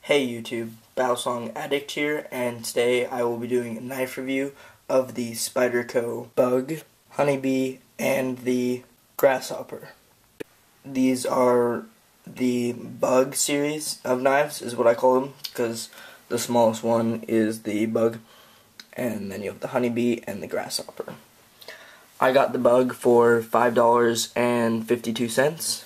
Hey YouTube, BalisongAddict here, and today I will be doing a knife review of the Spyderco Bug, Honeybee, and the Grasshopper. These are the Bug series of knives, is what I call them, because the smallest one is the Bug, and then you have the Honeybee and the Grasshopper. I got the Bug for $5.52.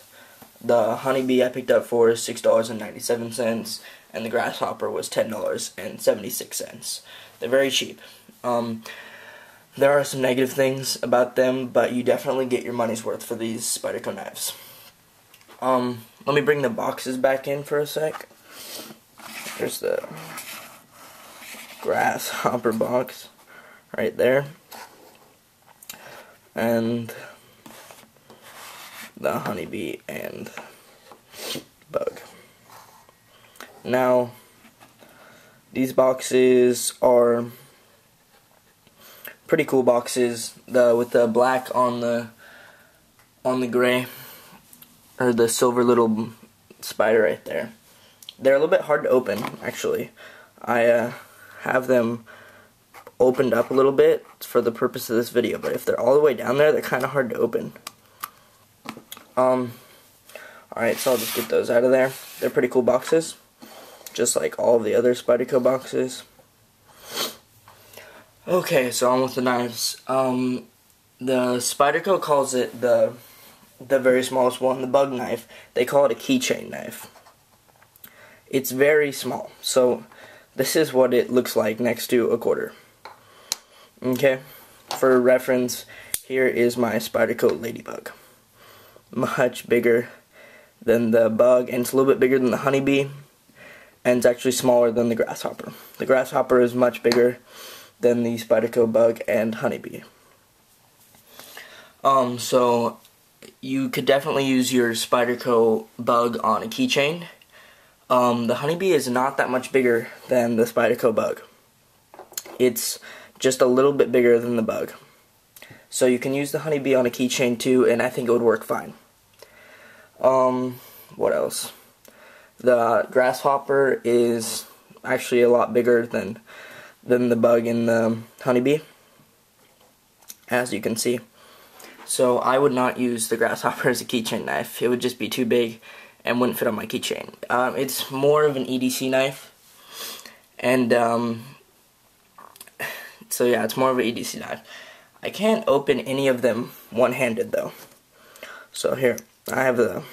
The Honeybee I picked up for $6.97, and the Grasshopper was $10.76. They're very cheap. There are some negative things about them, but you definitely get your money's worth for these Spyderco knives. Let me bring the boxes back in for a sec. There's the Grasshopper box right there, and the Honeybee and Bug. Now, these boxes are pretty cool boxes. With the black on the gray, or the silver little spider right there. They're a little bit hard to open, actually. I have them opened up a little bit for the purpose of this video, but if they're all the way down there, they're kind of hard to open. Alright, so I'll just get those out of there. They're pretty cool boxes, just like all of the other Spyderco boxes. Okay, so on with the knives. The Spyderco calls it the very smallest one, the Bug knife. They call it a keychain knife. It's very small, so this is what it looks like next to a quarter. Okay, for reference, here is my Spyderco Ladybug. Much bigger than the Bug, and it's a little bit bigger than the Honeybee, and it's actually smaller than the Grasshopper. The Grasshopper is much bigger than the Spyderco Bug and Honeybee. So you could definitely use your Spyderco Bug on a keychain. The Honeybee is not that much bigger than the Spyderco Bug. It's just a little bit bigger than the Bug. So you can use the Honeybee on a keychain too, and I think it would work fine. What else? The Grasshopper is actually a lot bigger than the Bug and the Honeybee, as you can see. So I would not use the Grasshopper as a keychain knife. It would just be too big and wouldn't fit on my keychain. It's more of an EDC knife, and so yeah, it's more of an EDC knife. I can't open any of them one-handed though. So here, I have the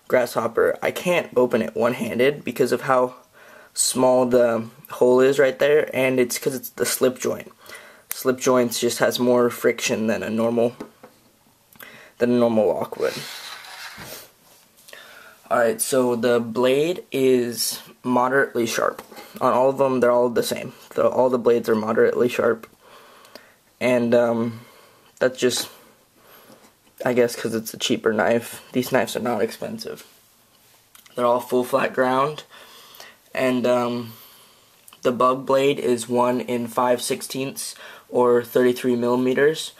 Grasshopper. I can't open it one-handed because of how small the hole is right there, and it's because it's the slip joint. Slip joints just has more friction than a normal lock would. Alright, so the blade is moderately sharp. On all of them, they're all the same. So all the blades are moderately sharp. And that's just, I guess, because it's a cheaper knife. These knives are not expensive. They're all full flat ground. And the Bug blade is 1 5/16 or 33 millimeters.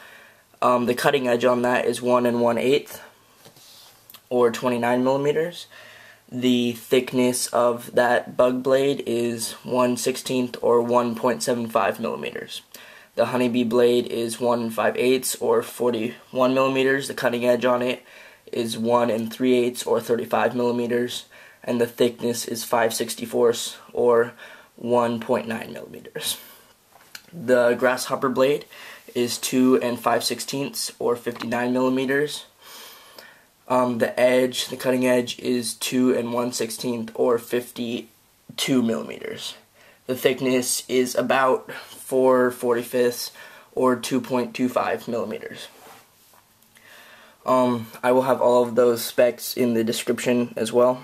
The cutting edge on that is 1 1/8 or 29 millimeters. The thickness of that Bug blade is 1/16 or 1.75 millimeters. The Honeybee blade is 1 5/8 or 41 millimeters. The cutting edge on it is 1 3/8 or 35 millimeters, and the thickness is 5/64 or 1.9 millimeters. The Grasshopper blade is 2 5/16 or 59 millimeters. The cutting edge is 2 1/16 or 52 millimeters. The thickness is about 4/45 or 2.25 millimeters. I will have all of those specs in the description as well.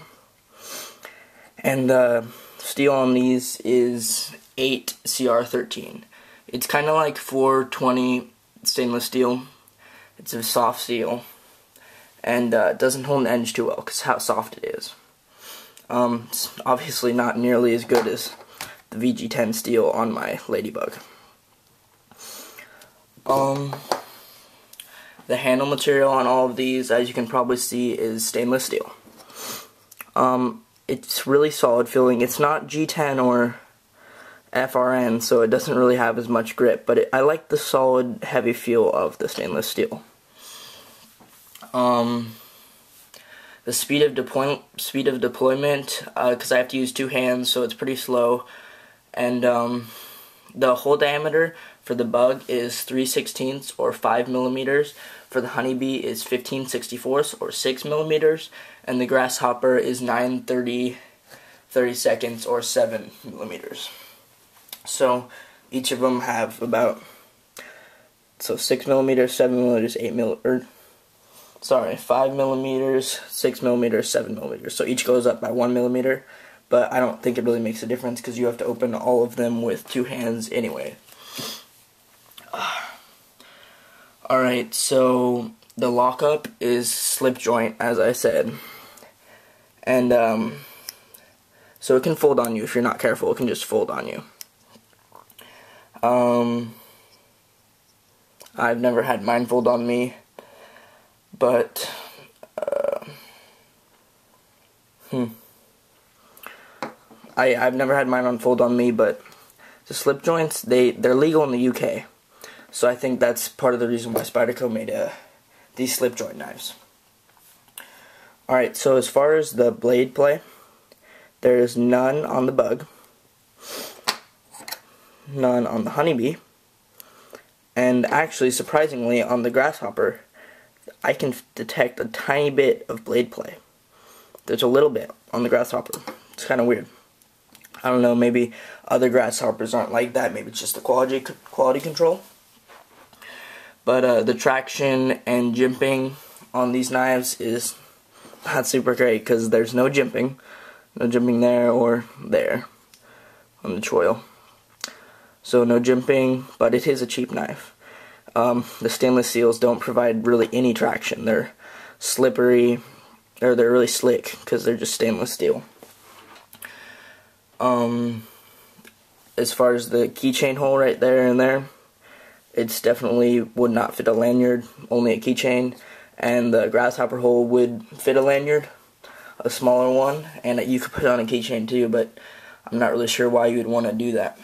And the steel on these is 8 CR13. It's kind of like 420 stainless steel. It's a soft steel, and it doesn't hold an edge too well because how soft it is. It's obviously not nearly as good as the VG10 steel on my Ladybug. The handle material on all of these, as you can probably see, is stainless steel. it's really solid feeling. It's not G10 or FRN, so it doesn't really have as much grip, but I like the solid, heavy feel of the stainless steel. The speed of deployment, because I have to use two hands, so it's pretty slow. And the hole diameter for the Bug is 3/16 or 5 millimeters. For the Honeybee is 15/64 or 6 millimeters, and the Grasshopper is 9/30 or 7 millimeters. So each of them have about 6 millimeters, 7 millimeters, 5 millimeters, 6 millimeters, 7 millimeters. So each goes up by 1 millimeter, but I don't think it really makes a difference because you have to open all of them with two hands anyway. Alright, so the lockup is slip joint, as I said. And so it can fold on you if you're not careful. It can just fold on you. I've never had mine fold on me, but I've never had mine unfold on me, but the slip joints, they're legal in the UK, so I think that's part of the reason why Spyderco made these slip joint knives. Alright, so as far as the blade play, there is none on the Bug, none on the Honeybee, and actually, surprisingly, on the Grasshopper, I can detect a tiny bit of blade play. There's a little bit on the Grasshopper. It's kind of weird. I don't know, maybe other Grasshoppers aren't like that. Maybe it's just the quality control. But the traction and jimping on these knives is not super great because there's no jimping. No jimping there or there on the choil. So no jimping, but it is a cheap knife. The stainless steels don't provide really any traction. They're slippery, or they're really slick because they're just stainless steel. As far as the keychain hole right there and there, it's definitely would not fit a lanyard, only a keychain, and the Grasshopper hole would fit a lanyard, a smaller one, and you could put it on a keychain too, but I'm not really sure why you would want to do that.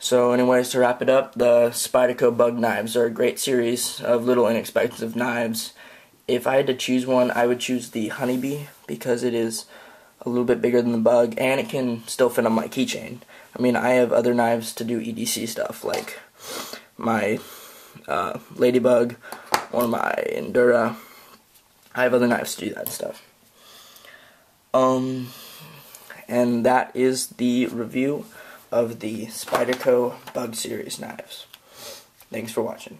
So anyways, to wrap it up, the Spyderco Bug knives are a great series of little inexpensive knives. If I had to choose one, I would choose the Honeybee because it is a little bit bigger than the Bug and it can still fit on my keychain. I mean, I have other knives to do EDC stuff like my Ladybug or my Endura. I have other knives to do that stuff. And that is the review of the Spyderco Bug series knives. Thanks for watching.